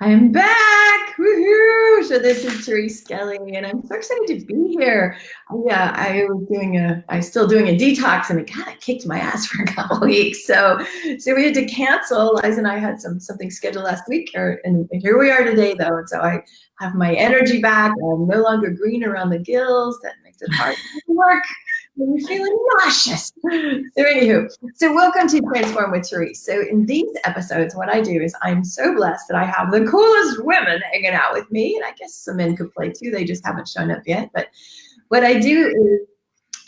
I'm back! Woohoo! So this is Therese Skelly, and I'm so excited to be here. I was still doing a detox, and it kind of kicked my ass for a couple weeks. So we had to cancel. Liza and I had something scheduled last week, and here we are today, though. And so I have my energy back. I'm no longer green around the gills. That makes it hard to work when you're feeling nauseous. So welcome to Transform with Therese. So in these episodes, what I do is I'm so blessed that I have the coolest women hanging out with me, and I guess some men could play too. They just haven't shown up yet. But what I do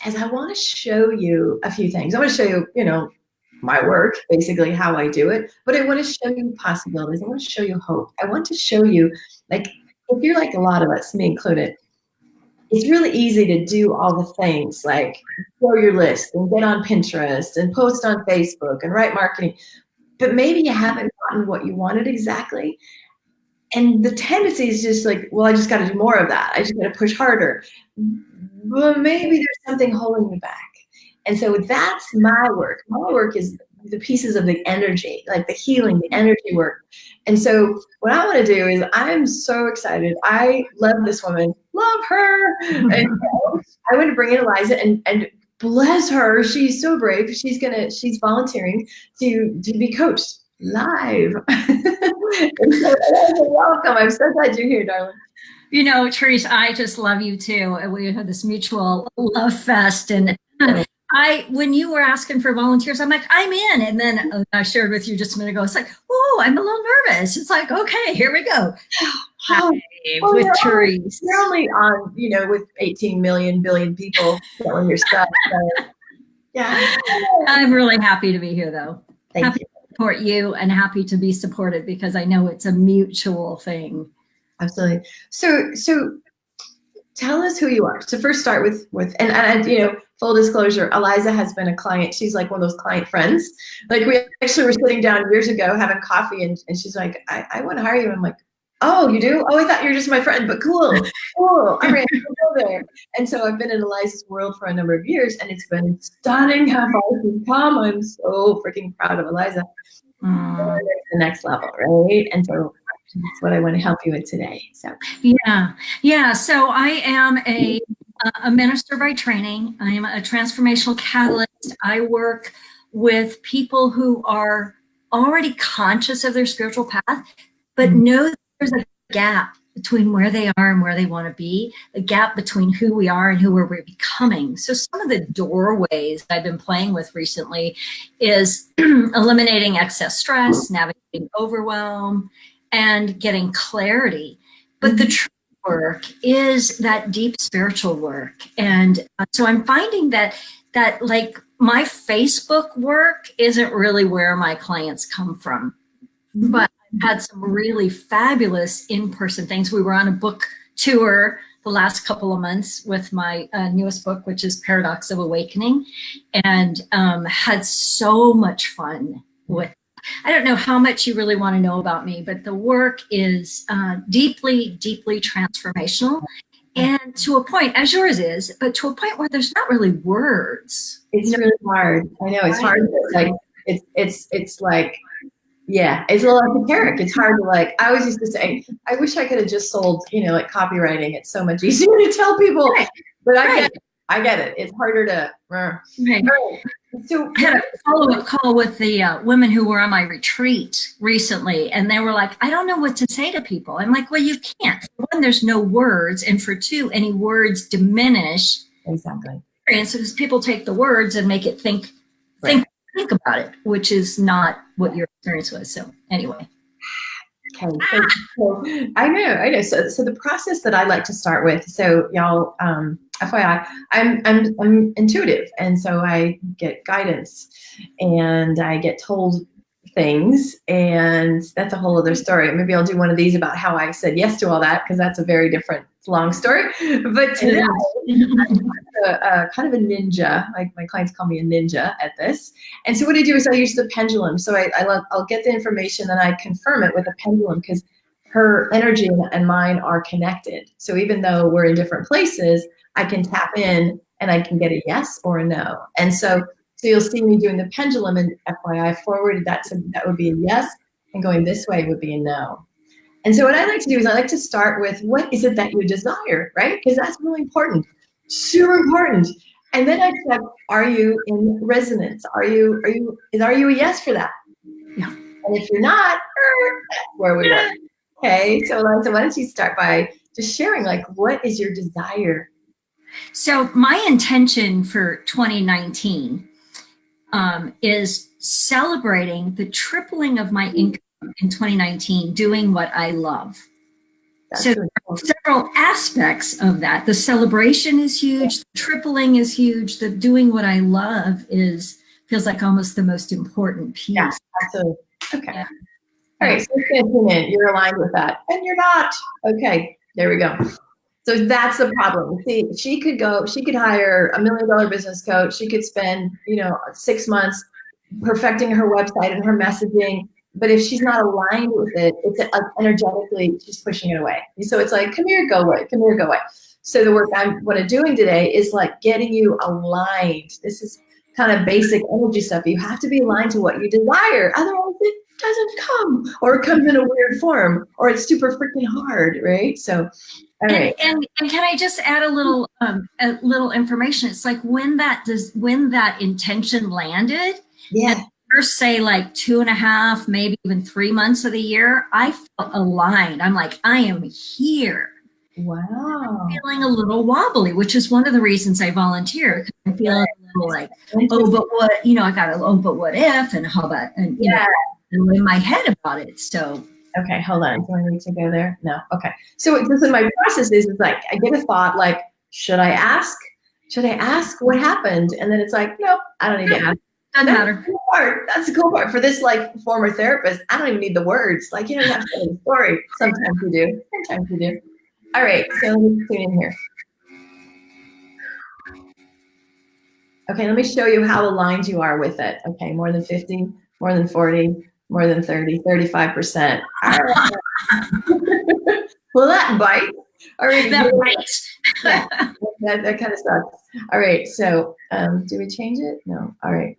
is I want to show you a few things. I want to show you, my work, basically how I do it. But I want to show you possibilities. I want to show you hope. I want to show you, like, if you're like a lot of us, me included, it's really easy to do all the things like grow your list and get on Pinterest and post on Facebook and write marketing, but maybe you haven't gotten what you wanted exactly. And the tendency is just like, well, I just got to do more of that. I just got to push harder. Well, maybe there's something holding you back. And so that's my work. My work is the pieces of the energy, like the healing, the energy work. And so what I want to do is I'm so excited. I love this woman, love her. And I want to bring in Eliza and bless her. She's so brave. She's volunteering to be coached live. And so, welcome. I'm so glad you're here, darling. You know, Therese, I just love you too. We had this mutual love fest, and when you were asking for volunteers, I'm like, I'm in. And then I shared with you just a minute ago, it's like, oh, I'm a little nervous. It's like, okay, here we go. With Therese. You're only on, with 18 billion people selling your stuff. So, yeah. I'm really happy to be here, though. Thank you. To support you and happy to be supported because I know it's a mutual thing. Absolutely. So tell us who you are. So first start with and full disclosure, Eliza has been a client. She's like one of those client friends. Like we actually were sitting down years ago having coffee and she's like, I want to hire you. I'm like, oh, you do? Oh, I thought you were just my friend, but cool. I'm ready to go there. And so I've been in Eliza's world for a number of years and it's been stunning how far she's come. I'm so freaking proud of Eliza. The next level, right? And so that's what I want to help you with today. So yeah. So I am a minister by training. I am a transformational catalyst. I work with people who are already conscious of their spiritual path, but know that there's a gap between where they are and where they want to be, the gap between who we are and who we're becoming. So some of the doorways I've been playing with recently is eliminating excess stress, navigating overwhelm, and getting clarity. But the true work is that deep spiritual work. And so I'm finding that like my Facebook work isn't really where my clients come from. But I've had some really fabulous in-person things. We were on a book tour the last couple of months with my newest book, which is Paradox of Awakening, and had so much fun with. I don't know how much you really want to know about me, but the work is deeply, deeply transformational, and to a point, as yours is, but to a point where there's not really words. It's really hard. I know it's hard. Like it's like, yeah, it's a little esoteric. It's hard to like. I always used to say, I wish I could have just sold, like copywriting. It's so much easier to tell people, but I get it. It's harder to. Right. So I had a follow-up call with the women who were on my retreat recently, and they were like, I don't know what to say to people. I'm like, well, you can't. For one, there's no words, and for two, any words diminish. Exactly. Because people take the words and make it think about it, which is not what your experience was. So anyway. Okay. So I know. So the process that I like to start with, so y'all, FYI, I'm intuitive, and so I get guidance, and I get told things, and that's a whole other story. Maybe I'll do one of these about how I said yes to all that, because that's a very different, long story. But today, I'm kind of a ninja. Like my clients call me a ninja at this. And so what I do is I use the pendulum. So I'll get the information and I confirm it with a pendulum because her energy and mine are connected. So even though we're in different places, I can tap in and I can get a yes or a no. And so you'll see me doing the pendulum, and FYI forward, that would be a yes, and going this way would be a no. And so what I like to do is I like to start with what is it that you desire, right? Because that's really important, super important. And then I check, are you in resonance? Are you a yes for that? Yeah. And if you're not, that's where we work. Okay, so why don't you start by just sharing, like, what is your desire? So my intention for 2019 is celebrating the tripling of my income in 2019, doing what I love. That's So really cool. several aspects of that. The celebration is huge. The tripling is huge. The doing what I love feels like almost the most important piece. Yeah, absolutely. Okay. Yeah. All right, so you're aligned with that, and you're not. Okay, there we go. So that's the problem. See, she could hire $1 million business coach. She could spend, 6 months perfecting her website and her messaging. But if she's not aligned with it, it's energetically, she's pushing it away. So it's like, come here, go away. Come here, go away. So the work I'm doing today is like getting you aligned. This is kind of basic energy stuff. You have to be aligned to what you desire. Otherwise, it doesn't come, or it comes in a weird form, or it's super freaking hard, right? So, all right. And can I just add a little information? It's like when that intention landed, Yeah. First, say like 2.5, maybe even 3 months of the year, I felt aligned. I'm like, I am here. Wow. I'm feeling a little wobbly, which is one of the reasons I volunteer. I'm feeling a little like, oh, but what, I got to, oh, but what if, and how about, and I'm in my head about it. So. Okay, hold on. Do I need to go there? No. Okay. So my process is like, I get a thought like, should I ask? Should I ask what happened? And then it's like, nope, I don't need to ask. Doesn't matter. That's the cool part. For this like former therapist, I don't even need the words. Like, you don't have to tell the story. Sometimes you do. Sometimes you do. All right, so let me tune in here. Okay, let me show you how aligned you are with it. Okay, more than 50, more than 40, more than 30, 35%. All right. Will that bite? All right. That bites. Yeah, that kind of sucks. All right, so do we change it? No. All right.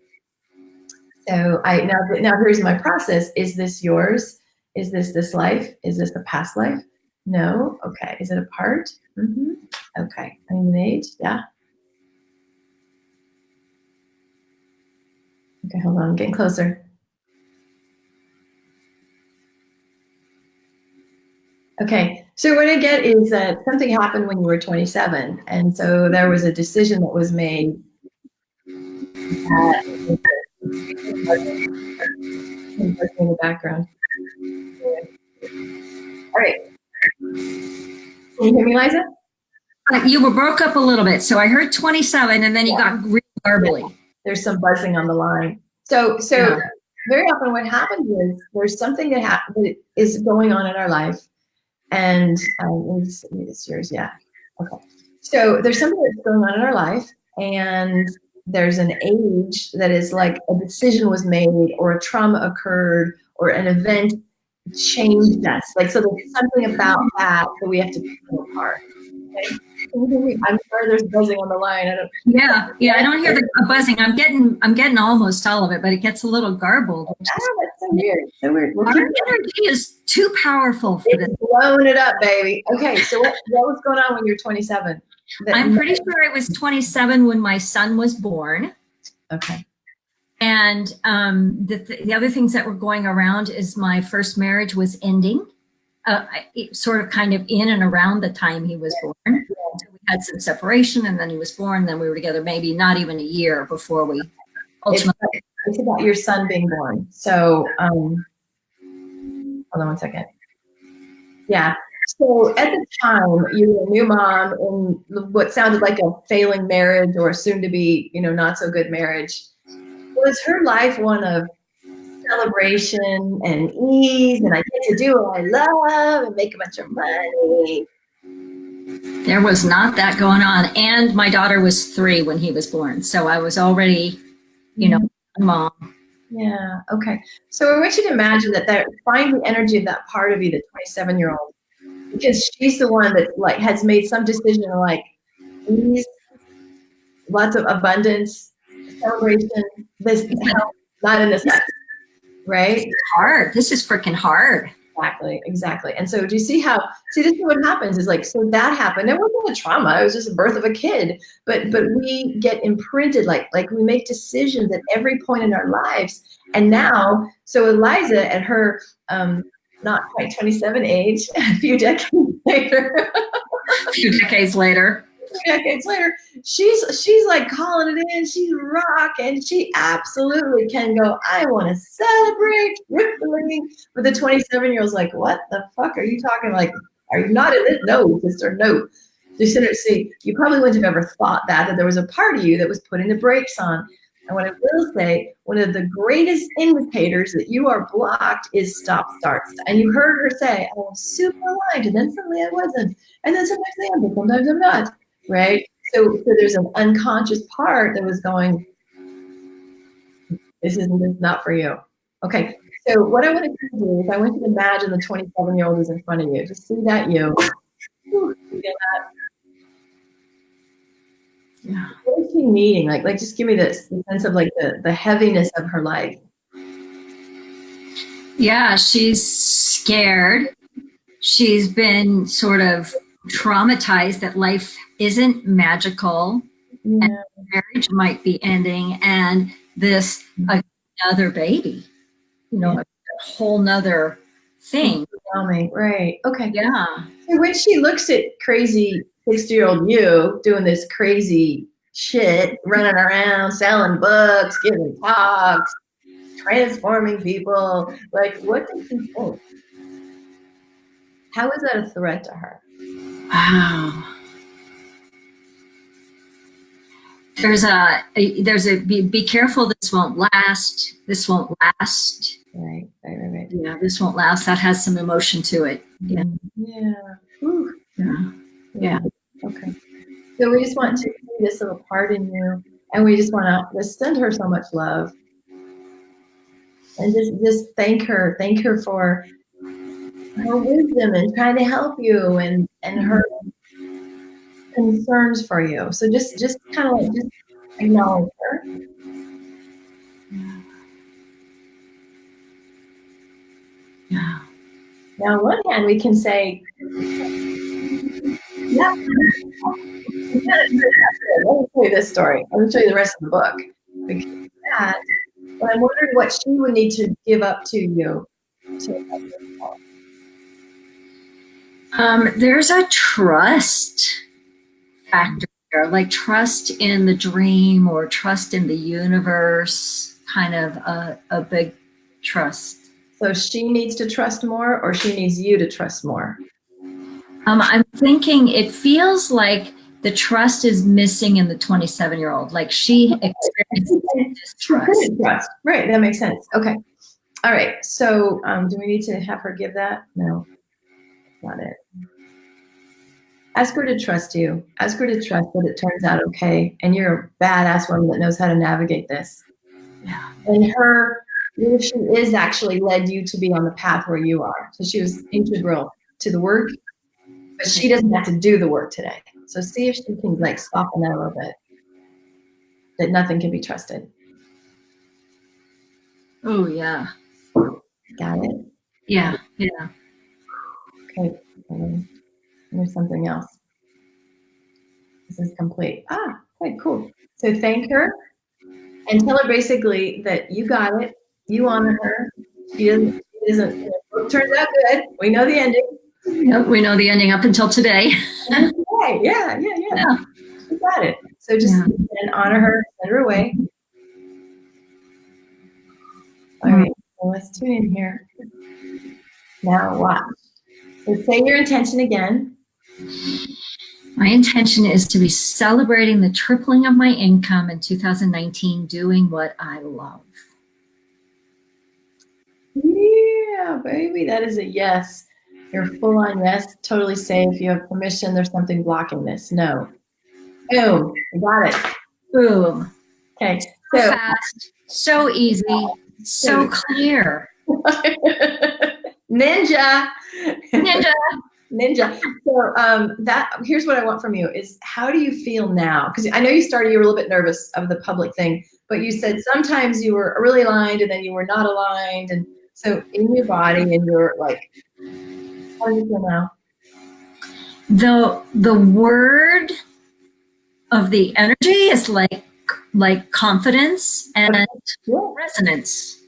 So now here's my process. Is this yours? Is this life? Is this a past life? No. Okay. Is it a part? Mm-hmm. Okay. I mean, age. Yeah. Okay. Hold on. I'm getting closer. Okay. So what I get is that something happened when you were 27, and so there was a decision that was made. In the background. All right. Can you hear me, Liza? You were broke up a little bit, so I heard 27, and then you got real garbly. There's some buzzing on the line. So very often what happens is there's something that is going on in our life, and it's yours, yeah. Okay. So there's something that's going on in our life, and there's an age that is like a decision was made, or a trauma occurred, or an event changed us. Like, so there's something about that we have to pull apart. Okay? I'm sorry, there's buzzing on the line. Yeah, I don't hear the buzzing. I'm getting almost all of it, but it gets a little garbled. That's so weird. So weird. Our energy is too powerful for this. Blowing it up, baby. Okay, so what was going on when you were 27? I'm pretty sure I was 27 when my son was born. Okay. And the other things that were going around is my first marriage was ending, sort of kind of in and around the time he was born. Yeah. So we had some separation, and then he was born. Then we were together maybe not even a year before we ultimately. It's about your son being born. So hold on one second. Yeah. So at the time, you were a new mom in what sounded like a failing marriage, or soon to be, not so good marriage. Was her life one of celebration and ease, and I get to do what I love and make a bunch of money? There was not that going on. And my daughter was 3 when he was born. So I was already, a mom. Yeah. Okay. So I want you to imagine that find the energy of that part of you, the 27-year-old, because she's the one that like has made some decision like ease, lots of abundance, celebration, this health, not in this, right? It's hard. This is freaking hard. Exactly, exactly. And so do you see how, see, this is what happens is like, so that happened. It wasn't a trauma. It was just the birth of a kid. But we get imprinted, like we make decisions at every point in our lives. And now, so Eliza at her not quite 27 age, a few decades later, A few decades later. she's like calling it in. She's rocking. She absolutely can go, I want to celebrate tripling. But the 27-year-old's like, what the fuck are you talking? Like, are you not in it? No, sister, no. See, you probably wouldn't have ever thought that there was a part of you that was putting the brakes on. And what I will say, one of the greatest indicators that you are blocked is stop starts. And you heard her say, I was super aligned, and then suddenly I wasn't. And then sometimes I am, but sometimes I'm not. Right? So there's an unconscious part that was going, this is not for you. Okay. So what I want to do is I want you to imagine the 27-year-old is in front of you. Just see that you. You get that? Yeah. What is she needing? Like just give me this the sense of like the heaviness of her life. Yeah, she's scared. She's been sort of traumatized that life isn't magical, and marriage might be ending, and this another baby, a whole nother thing. Right. Okay. Yeah. So when she looks at crazy 60-year-old you doing this crazy shit, running around, selling books, giving talks, transforming people, like what does she think? How is that a threat to her? Wow. There's a be careful, this won't last. This won't last. Right. Yeah, this won't last. That has some emotion to it. Yeah. Yeah. Ooh. Yeah. Okay. So we just want to see this little part in you, and we just want to just send her so much love, and just thank her for her wisdom and trying to help you, and her concerns for you. So just kind of like just acknowledge her. Yeah. Now, on one hand, we can say, yeah. Let me show you this story. Let me show you the rest of the book. Because that, but I'm wondering what she would need to give up to you. There's a trust factor there, like trust in the dream or trust in the universe, kind of a big trust. So she needs to trust more, or she needs you to trust more? I'm thinking it feels like the trust is missing in the 27-year-old. Like she experiences distrust. Right, that makes sense. Okay. All right. So do we need to have her give that? No, not it. Ask her to trust you. Ask her to trust that it turns out okay. And you're a badass woman that knows how to navigate this. Yeah. And her leadership is actually led you to be on the path where you are. So she was integral to the work, but she doesn't have to do the work today. So see if she can like soften that a little bit. That nothing can be trusted. Oh yeah. Got it? Yeah. Yeah. Okay. There's something else. This is complete. Okay, cool. So thank her and tell her basically that you got it. You honor her. She doesn't it turns out good. We know the ending. Yep, we know the ending up until today. Okay. Yeah. You got it. So just and honor her, send her away. All right. Well, let's tune in here. Now watch. So say your intention again. My intention is to be celebrating the tripling of my income in 2019, doing what I love. Yeah, baby, that is a yes. You're full on yes, totally safe. You have permission. There's something blocking this. No. Boom. You got it. Boom. Okay. So fast, so easy, so clear. Ninja. So here's what I want from you is how do you feel now? Because I know you were a little bit nervous of the public thing, but you said sometimes you were really aligned and then you were not aligned. And so in your body and your like How do you feel now? The word of the energy is like confidence and Yeah. resonance.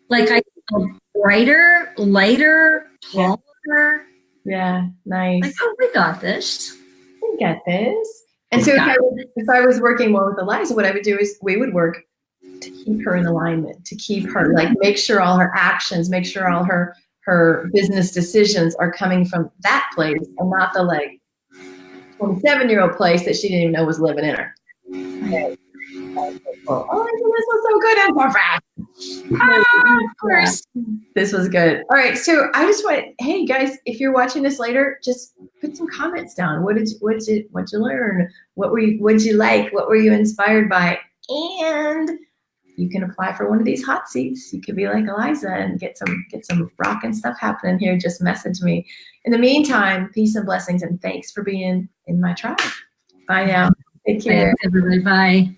Like I feel brighter, lighter, Yeah. taller. Yeah. Nice. Like, oh, we got this. We got this. And so if I was working more with Eliza, what I would do is we would work to keep her in alignment, to keep her, like, make sure all her actions, make sure all her business decisions are coming from that place and not the like 27-year-old place that she didn't even know was living in her. Okay. Oh my goodness, this was so good and more fast. Of course. Yeah, this was good. All right, so I just want, hey guys, if you're watching this later, just put some comments down. What'd you learn? What'd you like? What were you inspired by? And you can apply for one of these hot seats. You could be like Eliza and get some rockin' stuff happening here. Just message me. In the meantime, peace and blessings, and thanks for being in my tribe. Bye now. Take care. Thanks, everybody. Bye.